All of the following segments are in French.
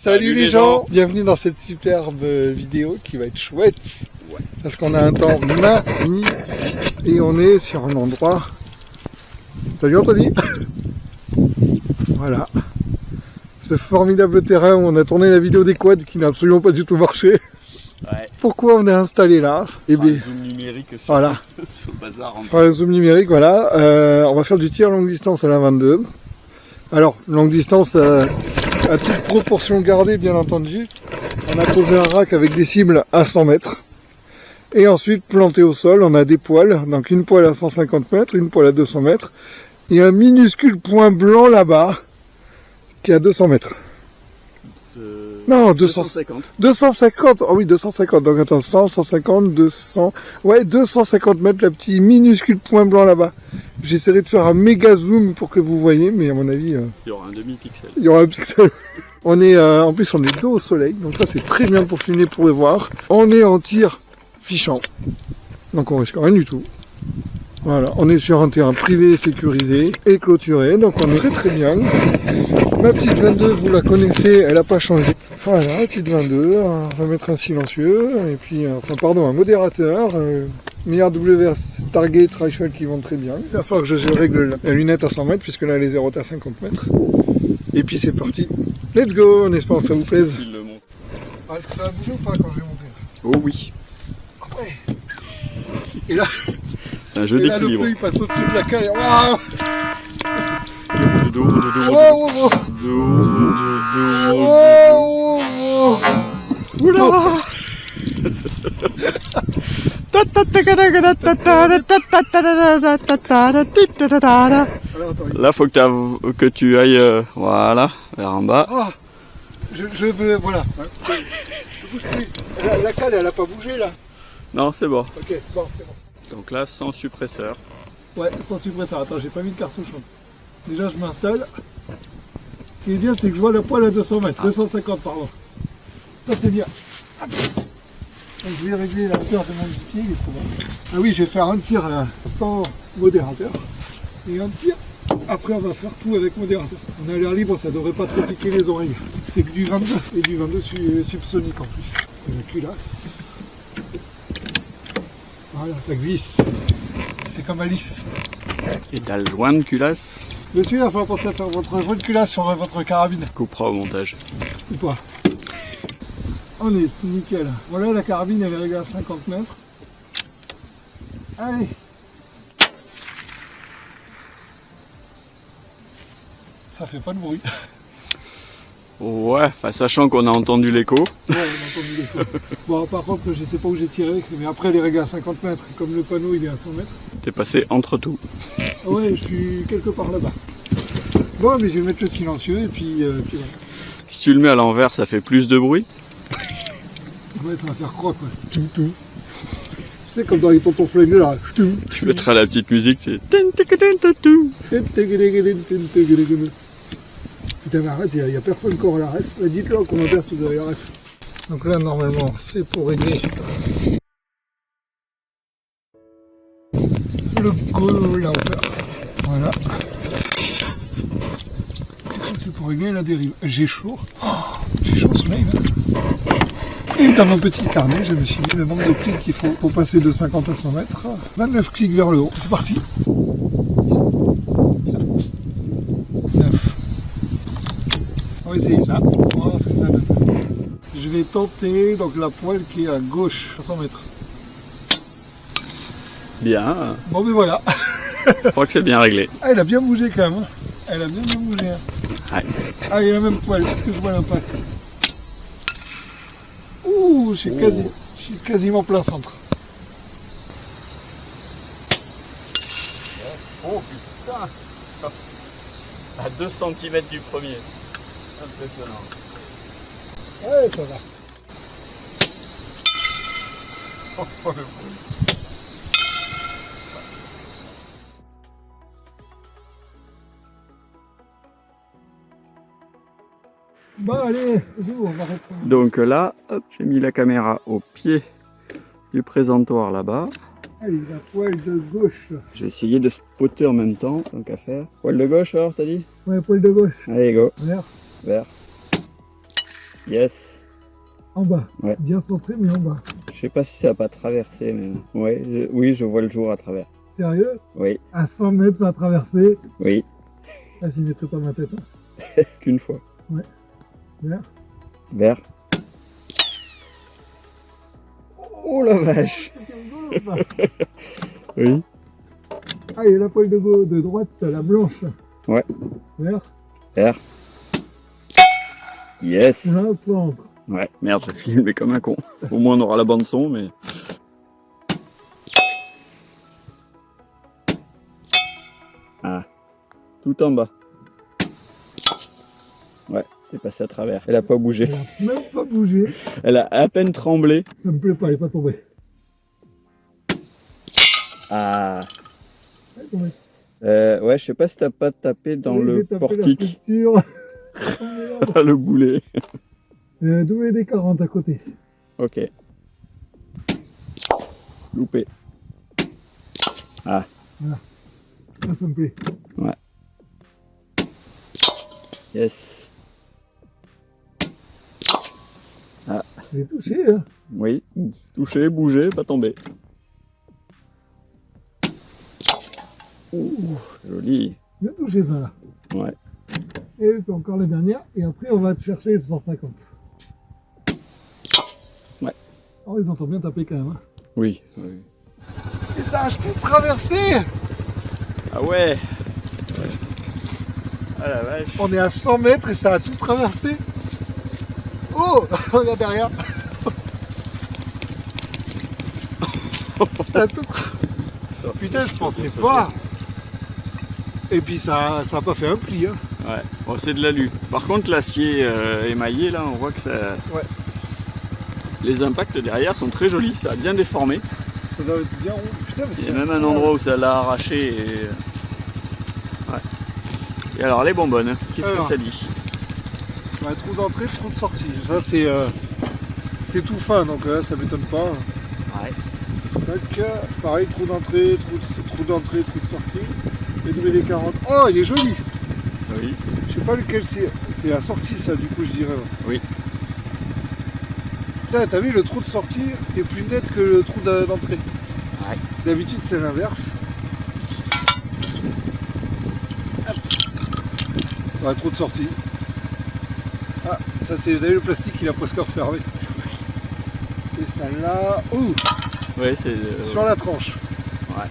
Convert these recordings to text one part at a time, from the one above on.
Salut les gens, bienvenue dans cette superbe vidéo qui va être chouette. Ouais. Parce qu'on a un temps magnifique et on est sur un endroit. Salut Anthony. Voilà. Ce formidable terrain où on a tourné la vidéo des quads qui n'a absolument pas du tout marché. Ouais. Pourquoi on est installé là? Et bien, un zoom numérique sur, voilà. Sur le bazar. On fera un zoom numérique, voilà. On va faire du tir longue distance à la 22. Alors, longue distance à toute proportion gardée, bien entendu. On a posé un rack avec des cibles à 100 mètres. Et ensuite, planté au sol, on a des poils. Donc une poêle à 150 mètres, une poêle à 200 mètres. Et un minuscule point blanc là-bas, qui est à 200 mètres. Non, 250. 250. Oh oui, 250. Donc attends, 100, 150, 200. Ouais, 250 mètres, le petit minuscule point blanc là-bas. J'essaierai de faire un méga zoom pour que vous voyez, mais à mon avis... il y aura un demi-pixel. Il y aura un pixel. On est, en plus, on est dos au soleil. Donc ça, c'est très bien pour filmer, pour le voir. On est en tir fichant. Donc on risque rien du tout. Voilà, on est sur un terrain privé, sécurisé et clôturé. Donc on est très très bien. Ma petite 22, vous la connaissez, elle n'a pas changé. Voilà, petite 22, on va mettre un silencieux, et puis, un modérateur, meilleur WS Stargate Rifle qui vont très bien. Il va falloir que je règle la lunette à 100 mètres, puisque là les zéros à 50 mètres. Et puis c'est parti. Let's go, on espère que ça vous plaise. Ah, est-ce que ça va bouger ou pas quand je vais monter? Oh oui. Après. Et là, c'est un jeu d'équilibre. Le feu il passe au-dessus de la cale et waouh! Oula! Là, faut que tu ailles, voilà, vers en bas. Ah, je veux, voilà. Je bouge plus. La cale, elle a pas bougé là. Non, c'est bon. Ok, bon, c'est bon. Donc là, sans suppresseur. Ouais, sans suppresseur. Attends, j'ai pas mis de cartouche. Déjà, je m'installe. Ce qui est bien, c'est que je vois le poil à 200 mètres. 250, pardon. Ça, c'est bien. Donc, je vais régler la hauteur de mon pied, il est trop bon. Ah oui, je vais faire un tir sans modérateur. Et un tir. Après, on va faire tout avec modérateur. On a l'air libre, ça devrait pas trop piquer les oreilles. C'est que du 22. Et du 22 subsonique en plus. Et la culasse. Voilà, ça glisse. C'est comme Alice. Et t'as le joint de culasse? Dessus, il va falloir penser à faire votre joint de culasse sur votre carabine. Coupera au montage. Ou pas. On est nickel. Voilà, la carabine, elle est réglée à 50 mètres. Allez. Ça fait pas de bruit. Ouais, enfin, sachant qu'on a entendu l'écho. Ouais, on a entendu l'écho. Bon, par contre, je sais pas où j'ai tiré, mais après, elle est réglée à 50 mètres. Comme le panneau, il est à 100 mètres. T'es passé entre tout. Ouais, je suis quelque part là-bas. Bon, mais je vais mettre le silencieux et puis voilà. Si tu le mets à l'envers, ça fait plus de bruit. Ouais, ça va faire croc, quoi. Tu sais, comme dans les tontons flingueux, là. Tu mettras la petite musique, c'est... Putain, mais arrête, il n'y a personne qui aura la ref. Dites-le en commentaire si vous avez la ref. Donc là, normalement, c'est pour régler la hauteur. Voilà. C'est pour régler la dérive. J'ai chaud. J'ai chaud ce mail. Et dans mon petit carnet, je me suis mis le nombre de clics qu'il faut pour passer de 50 à 100 mètres. 29 clics vers le haut. C'est parti. 9. On va essayer ça. On va voir ce que ça donne. Je vais tenter donc la poêle qui est à gauche, à 100 mètres. Bien. Bon, mais voilà. Je crois que c'est bien réglé. Ah, elle a bien bougé quand même. Elle a bien bougé. Ouais. Ah, il y a la même poêle. Est-ce que je vois l'impact? Ouh, je suis quasiment plein centre. Oh putain! À 2 cm du premier. Impressionnant. Ouais, ça va. Oh, le bruit. Bon, allez, on va reprendre. Donc là, hop, j'ai mis la caméra au pied du présentoir là-bas. Allez, la poêle de gauche. Je vais essayer de spotter en même temps, tant qu'à faire. Poêle de gauche alors, t'as dit? Ouais, poêle de gauche. Allez, go. Vert. Vert. Yes. En bas. Ouais. Bien centré, mais en bas. Je sais pas si ça n'a pas traversé, mais... Ouais, oui, je vois le jour à travers. Sérieux? Oui, À 100 mètres, ça a traversé. oui, Ah, j'y mettrai pas ma tête. Hein. qu'une fois. Vert. Vert. Oh la vache. C'était rigolo, ça. Oui. Ah, et la poêle de droite, la blanche. Ouais. Vert. Vert. Yes. Plein centre. Ouais, merde, j'ai filmé comme un con. Au moins on aura la bande son, mais... Ah, tout en bas. Ouais, t'es passé à travers. Elle a pas bougé. Elle a même pas bougé. Elle a à peine tremblé. Ça me plaît pas, elle est pas tombée. Ah. Elle est tombée. Ouais, je sais pas si t'as pas tapé dans Oui, le j'ai tapé la portique. structure. Oh, merde. Ah, le boulet. WD-40 à côté. Ok. Loupé. Ah. Là, ça me plaît. Yes. J'ai touché, hein. Oui. Touché, bougé, pas tombé. Ouh, joli. Bien touché, ça, là. Ouais. Et puis encore la dernière. Et après, on va te chercher le 150. Ouais. Oh, ils ont bien tapé quand même. Hein. Oui. Oui. Et ça a tout traversé. Ah ouais. Ah la vache. On est à 100 mètres et ça a tout traversé. Oh, regarde derrière. Ça a tout traversé. Putain, je pensais pas. Et puis ça a pas fait un pli. Hein. Ouais, bon, c'est de l'alu. Par contre, l'acier émaillé, là, on voit que ça... Ouais. Les impacts derrière sont très jolis, ça a bien déformé. Ça doit être bien rond. Putain, mais Il y a même un endroit où ça l'a arraché. Et... Ouais. Et alors, les bonbonnes, qu'est-ce que ça dit? Bah, trou d'entrée, trou de sortie. Ça, c'est tout fin, donc ça m'étonne pas. Ouais. Tac, pareil, trou d'entrée, trou d'entrée, trou de sortie. Et WD-40. Oh, il est joli. Oui. Je sais pas lequel c'est. C'est la sortie, ça, du coup, je dirais. Ouais. Oui. Putain, t'as vu, le trou de sortie est plus net que le trou d'entrée. Ouais. D'habitude, c'est l'inverse. Ouais, trou de sortie. Ah, ça, c'est. Vous avez le plastique, il a presque refermé. Et celle-là. Ouh, Ouais, c'est... sur la tranche. Ouais.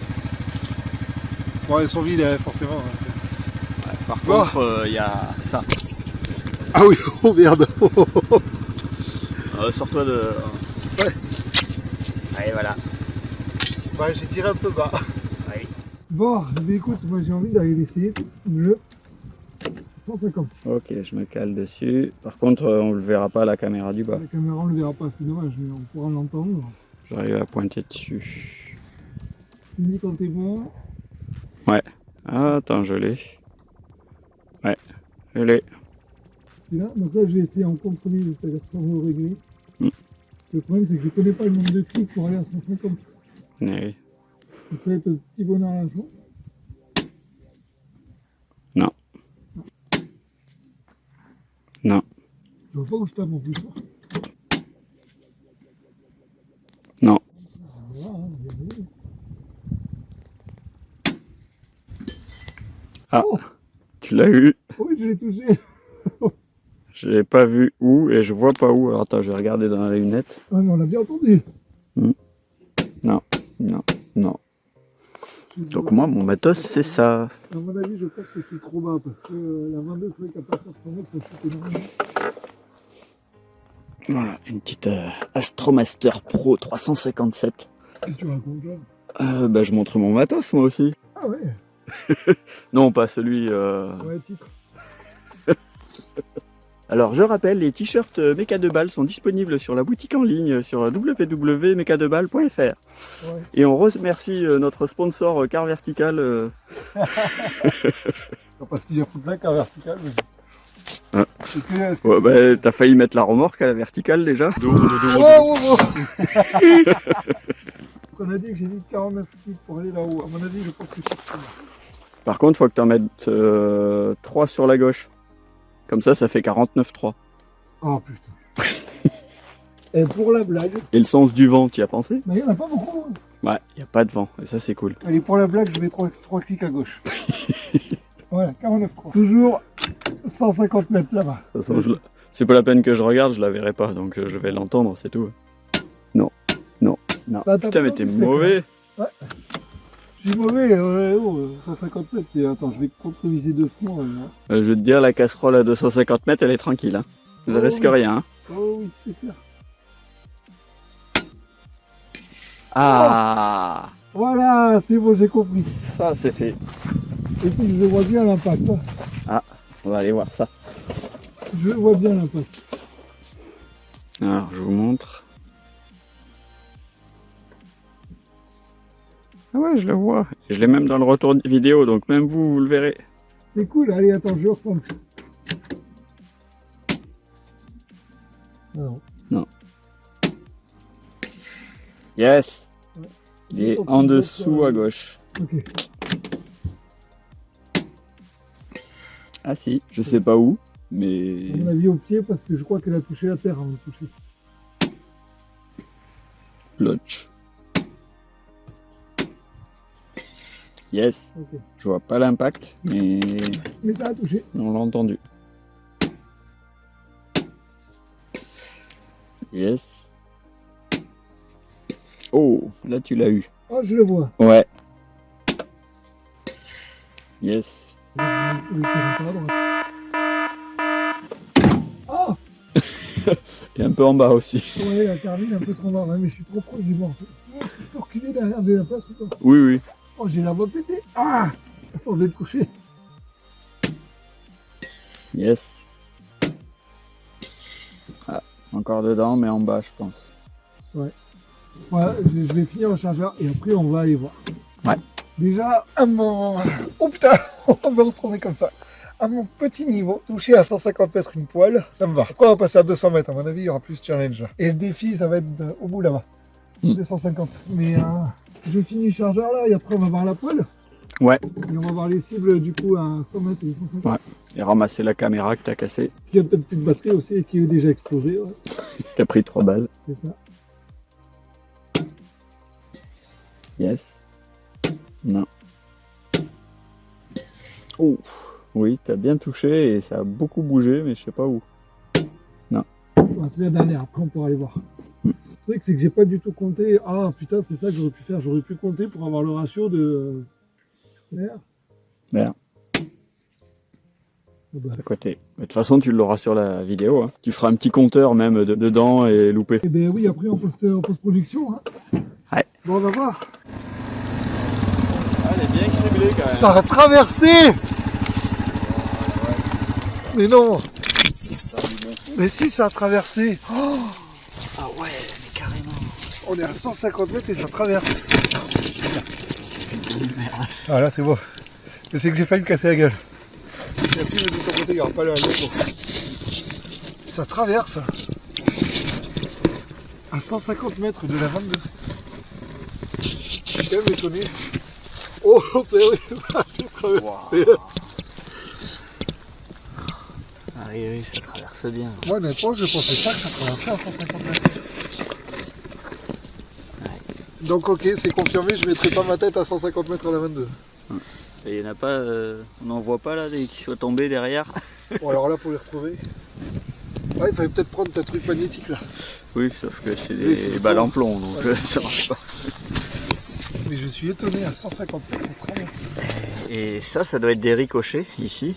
Bon, elles sont vides, hein, forcément. Hein, Ouais. Par Bon. contre, il y a ça. ah oui, oh merde. Sors-toi de... Ouais. Allez, voilà. Ouais, j'ai tiré un peu bas. Oui. Bon, mais écoute, moi j'ai envie d'aller l'essayer. Le 150. Ok, je me cale dessus. Par contre, on le verra pas à la caméra du bas. La caméra, on le verra pas, c'est dommage, mais on pourra l'entendre. J'arrive à pointer dessus. Tu me dis quand t'es bon. Ouais. Ah, attends, je l'ai. Ouais, je l'ai. Et là, donc là, je vais essayer en contre-mise, c'est-à-dire sans le régler. Mm. Le problème, c'est que je connais pas le nombre de clics pour aller à 150. Oui. Donc ça va être un petit bonheur à la chance. Non. Non. Je vois pas où je tape en plus. Non. Voilà, hein, bien vu. Ah, Oh, tu l'as eu. oui, je l'ai touché. Je l'ai pas vu où et je vois pas où. Alors attends, je vais regarder dans la lunette. Ah, mais on l'a bien entendu. Non, non, non. Donc moi, mon matos, c'est ça. À mon avis, je pense que je suis trop bas parce que la 22 serait capable de faire 100 mètres, ça chute énormément. Voilà, une petite Astromaster Pro 357. Qu'est-ce que tu racontes là? Bah, je montre mon matos, moi aussi. Ah ouais, Non, pas celui... ouais, titre. Alors, je rappelle, les t-shirts Mecha 2 balles sont disponibles sur la boutique en ligne sur www.mecha2balles.fr. Ouais. Et on remercie notre sponsor Car Vertical. Non, parce qu'il y a foutu là qu'à vertical. Mais... Ah. Est-ce que... Ouais, bah, t'as failli mettre la remorque à la verticale déjà. On a dit que j'ai mis 49 clics pour aller là-haut. À mon avis, je pense que c'est ça. Par contre, faut que t'en mettes 3 sur la gauche. Comme ça fait 49,3. Oh putain. Et pour la blague, Et le sens du vent, tu y as pensé? mais il n'y en a pas beaucoup. Hein. Ouais, il n'y a pas de vent, et ça c'est cool. Allez, pour la blague, je mets 3 clics à gauche. Voilà, 49,3. Toujours 150 mètres là-bas. De toute façon, c'est pas la peine que je regarde, je la verrai pas, donc je vais l'entendre, c'est tout. Non, non, non. Bah, Putain, mais t'es c'est mauvais. Ouais. Je suis mauvais, 150 mètres. Attends, je vais contre-viser de front. Je vais te dire, la casserole à 250 mètres, elle est tranquille. Hein. Je ne risque rien. Hein. Oh oui, c'est clair. Ah, Voilà, c'est bon, j'ai compris. ça c'est fait. Et puis je vois bien l'impact. Hein. Ah, on va aller voir ça. Je vois bien l'impact. Alors, je vous montre. Ah ouais, je le vois. Je l'ai même dans le retour vidéo, donc même vous, vous le verrez. C'est cool, allez, attends, je reprends. Non. Non. Yes. Ouais. Il est en dessous à gauche. Ok. Ah si, je sais pas où, mais... À mon avis au pied, parce que je crois qu'elle a touché la terre avant de toucher. Plotch. Yes. Ok. Je vois pas l'impact, mais Mais ça a touché. on l'a entendu. Yes. Oh, là tu l'as eu. Oh, je le vois. Ouais. Yes. Il était pas à droite. Oh Et un peu en bas aussi. ouais, la carabine est un peu trop bas, ouais, mais je suis trop proche du bord. Est-ce que je peux reculer derrière de la place ou pas? Oui, oui. Oh, j'ai la voix pétée. Ah, à force d'être couché. Yes. Ah, encore dedans, mais en bas, je pense. Voilà, je vais finir le chargeur et après on va aller voir. Ouais. Déjà, à mon... Oh putain, on va me retrouver comme ça. À mon petit niveau, toucher à 150 mètres une poêle, ça me va. Après on va passer à 200 mètres, à mon avis il y aura plus de challenge. Et le défi ça va être au bout là-bas. 250. Mais je finis le chargeur là et après on va voir la poêle. Ouais. Et on va voir les cibles du coup à 100 mètres et 150. Ouais. Et ramasser la caméra que t'as cassée, Qui a peut-être plus de batterie aussi et qui est déjà explosée. Ouais. qui a pris 3 balles. C'est ça. Yes. Non. Oh. Oui, t'as bien touché et ça a beaucoup bougé, mais je sais pas où. Ouais, c'est la dernière, après on pourra aller voir. Le truc c'est que j'ai pas du tout compté. Ah putain, c'est ça que j'aurais pu faire. J'aurais pu compter pour avoir le ratio de... Merde. Merde. Ah bah. À côté. Mais de toute façon, tu l'auras sur la vidéo. Hein. Tu feras un petit compteur même dedans et loupé. Eh ben oui, après en post-production. Hein. Ouais. Bon, on va voir. Ah, elle est bien criblée quand même. Ça a traversé. Mais non. Mais si, ça a traversé. Oh, Ah ouais, mais carrément. on est à 150 mètres et ça traverse. Ah là, c'est beau. Mais c'est que j'ai failli me casser la gueule. Il y a plus de ton côté, il n'y aura pas le bon. Ça traverse. À 150 mètres de la 22. Je suis quand même étonné. Oh, ben oui, ça a traversé. Wow. Ah oui, oui, ça traverse bien. Moi, honnêtement, je pensais pas que ça traversait à 150 mètres. Ouais. Donc, ok, c'est confirmé, je mettrai pas ma tête à 150 mètres à la 22. Il y en a pas, on n'en voit pas là, qui soient tombés derrière. Bon, alors là, pour les retrouver. Ouais, il fallait peut-être prendre ta truc magnétique là. Oui, sauf que c'est Oui, c'est des balles faux. en plomb, donc Ouais. ça marche pas. Mais je suis étonné à 150 mètres, ça traverse. Et ça doit être des ricochets ici,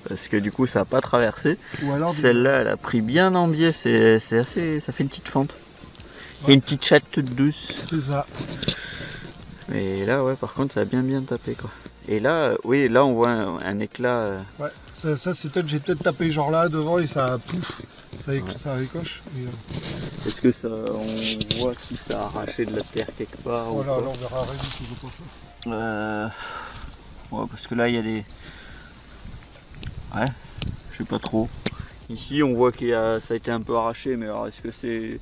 parce que du coup ça n'a pas traversé. Ou alors Celle-là, elle a pris bien en biais, c'est assez, ça fait une petite fente. Ouais. Et une petite chatte toute douce. C'est ça. Et là, ouais, par contre, ça a bien tapé quoi. Et là, oui, là on voit un éclat. Ouais, ça c'est peut-être, j'ai peut-être tapé genre là devant et ça pouf, ça ricoche. Et, Est-ce que ça, on voit si ça a arraché de la terre quelque part ou voilà, pas là on verra rien du tout, je pense. Ouais, parce que là il y a des... Ouais, je sais pas trop. Ici on voit qu'il y a, ça a été un peu arraché, mais alors est-ce que c'est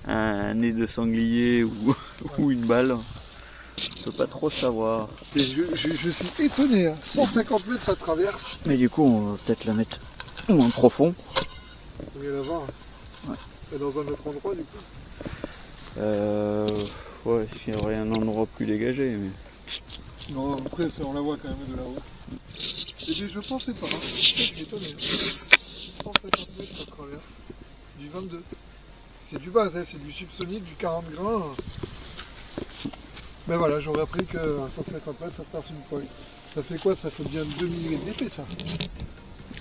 un nez de sanglier ou, ou une balle? Je peux pas trop savoir. Et je suis étonné, hein. 150 mètres ça traverse. Mais du coup on va peut-être la mettre moins profond. On vient la voir. Ouais. Et dans un autre endroit du coup. Ouais, s'il y aurait un endroit plus dégagé. Mais... Non, après on la voit quand même de là-haut. Et bien je pensais pas, hein. Je m'étonne. 150 mètres ça traverse. Du 22. C'est du bas, hein. C'est du subsonique, du 40 grains. Mais voilà, j'aurais appris qu'à 150 mètres ça se passe une poêle. Ça fait quoi? Ça fait bien 2 mm d'épais ça.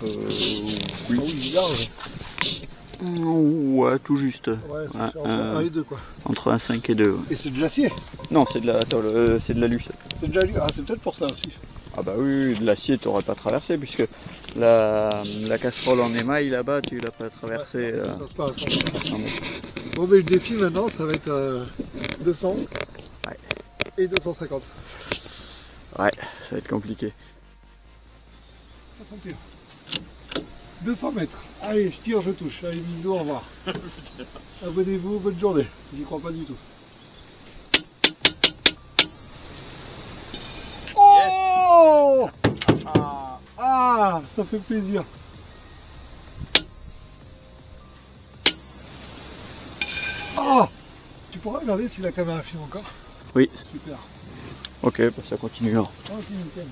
Oui. Ah oui, il est large. Ouais, tout juste. Ouais, c'est entre 1 et 2 quoi. Entre 1,5 et 2. Ouais. Et c'est de l'acier. Non, c'est de la tôle, c'est de l'alu. C'est déjà lui. Ah, c'est peut-être pour ça aussi. Ah bah oui, de l'acier t'aurais pas traversé puisque la casserole en émail là-bas tu l'as pas traversée. Ouais, ça passe pas à 100. Non, mais- Bon, mais le défi maintenant, ça va être 200 et 250. Ouais, ça va être compliqué. 61. 200 mètres. Allez, je tire, je touche. Allez, bisous, au revoir. Abonnez-vous, bonne journée. J'y crois pas du tout. Oh ah, ça fait plaisir. Oh, tu pourras regarder si la caméra filme encore? Oui, Super. ok, bah ça continue alors. Ah, ok, nickel.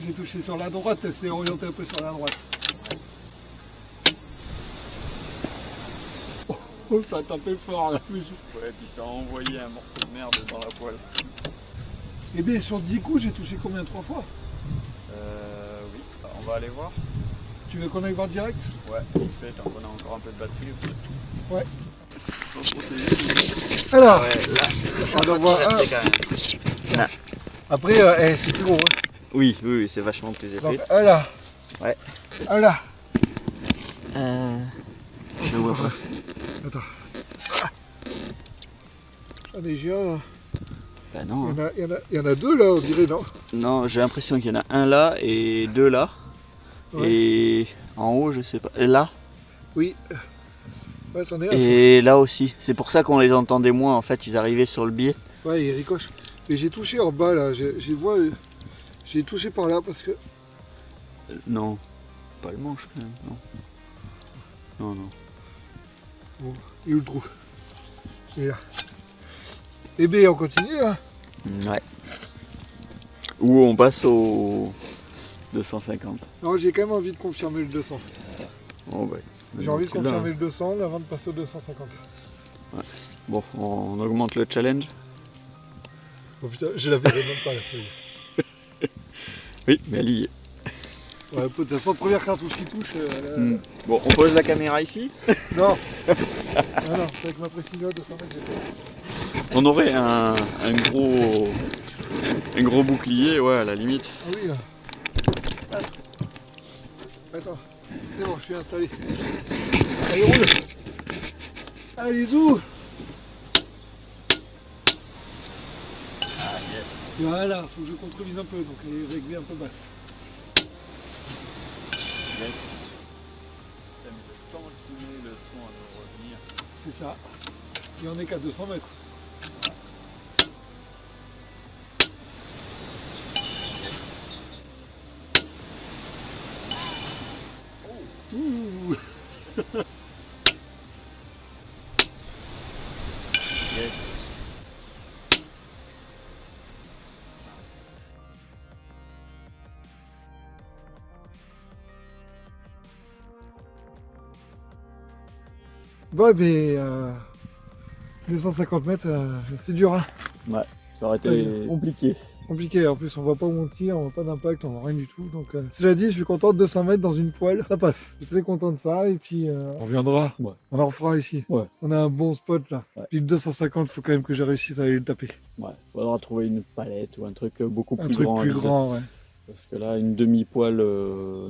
J'ai touché sur la droite, c'est orienté un peu sur la droite. Oh, ça a tapé fort là. Ouais, puis ça a envoyé un morceau de merde dans la poêle. Et bien sur 10 coups, j'ai touché combien? 3 fois? Oui, bah, on va aller voir. Tu veux qu'on aille voir direct? Ouais, vite fait, tant qu'on a encore un peu de batterie. Ouais. Je pense qu'on s'est- Alors, Ouais, là, on en voit un. quand même. Après, c'est plus gros. Hein. Oui, oui, oui, c'est vachement plus épais. Donc, un là. Ouais. Un là. Je vois pas. Attends. J'en ai un. Bah non. Il y en a deux là, on dirait, non? Non, j'ai l'impression qu'il y en a un là et deux là. Ouais. Et en haut, je sais pas. Et là Oui. Ouais, c'en est un. Ça. et là aussi. C'est pour ça qu'on les entendait moins. En fait, ils arrivaient sur le biais. Ouais, il ricoche. Mais j'ai touché en bas là. J'ai touché par là parce que. Non, pas le manche quand même. Non. Non, non. Bon, il est où le trou? Il est là. Et bien, on continue hein. Ouais. Ou on passe au 250. Non, j'ai quand même envie de confirmer le 200. Bon, bah, J'ai envie de donc là, confirmer le 200 avant de passer au 250. Bon, on augmente le challenge. Oh putain, je la verrai même pas la feuille. Oui, mais elle y est. Ouais, de toute façon, première cartouche qui touche. Bon, on pose la caméra ici. Non. Ah non, avec ma précision 200 mètres, j'ai fait. On aurait un gros bouclier, ouais, à la limite. Ah oui. Attends, c'est bon, je suis installé. Allez, roule. Allez, zou. Voilà, faut que je contrevise un peu, donc elle est réglée un peu basse. Ça met le temps qu'il met le son à nous revenir. C'est ça. Et on est qu'à 200 mètres. Ouh. Yes. Bon, mais 250 mètres, c'est dur, hein. Ouais, ça aurait été compliqué. Compliqué, en plus on voit pas où on tire, on voit pas d'impact, on voit rien du tout. Donc cela dit, je suis content de 200 mètres dans une poêle, ça passe. Je suis très content de ça et puis on reviendra. Ouais. On en refera ici. Ouais. On a un bon spot là. Ouais. Puis le 250, faut quand même que j'ai réussi à aller le taper. Ouais, faudra trouver une palette ou un truc beaucoup Un plus truc grand. plus grand, ouais. Parce que là, une demi-poêle.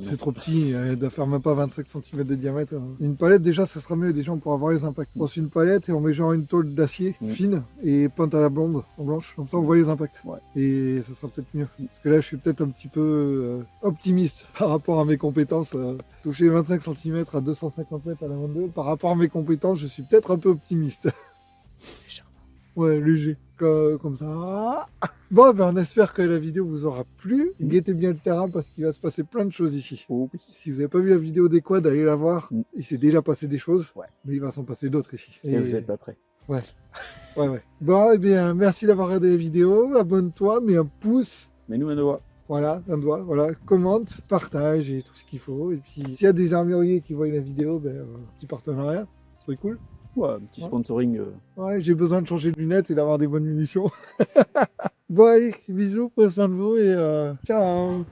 C'est trop petit, elle doit faire même pas 25 cm de diamètre. Hein. Une palette déjà ça sera mieux, déjà on pourra voir les impacts. On pense une palette et on met genre une tôle d'acier fine et peinte à la blonde, en blanche, comme ça on voit les impacts. Ouais. Et ça sera peut-être mieux. Parce que là je suis peut-être un petit peu optimiste par rapport à mes compétences. Toucher 25 cm à 250 mètres à la 22, par rapport à mes compétences je suis peut-être un peu optimiste. Légèrement. Ouais, léger, comme ça. Bon, ben, on espère que la vidéo vous aura plu. Guettez bien le terrain parce qu'il va se passer plein de choses ici. Oh oui. Si vous n'avez pas vu la vidéo des quads, allez la voir. Mm. Il s'est déjà passé des choses, Ouais. mais il va s'en passer d'autres ici. Et vous n'êtes pas prêts. Ouais. Ouais. Bon, eh bien, merci d'avoir regardé la vidéo. Abonne-toi, mets un pouce. Mets-nous un doigt. Voilà, un doigt, voilà, commente, partage et tout ce qu'il faut. Et puis, s'il y a des armuriers qui voient la vidéo, ben, petit partenariat, ce serait cool. Ouais, un petit sponsoring. Ouais, j'ai besoin de changer de lunettes et d'avoir des bonnes munitions. Bon, allez, bisous, prenez soin de vous et ciao.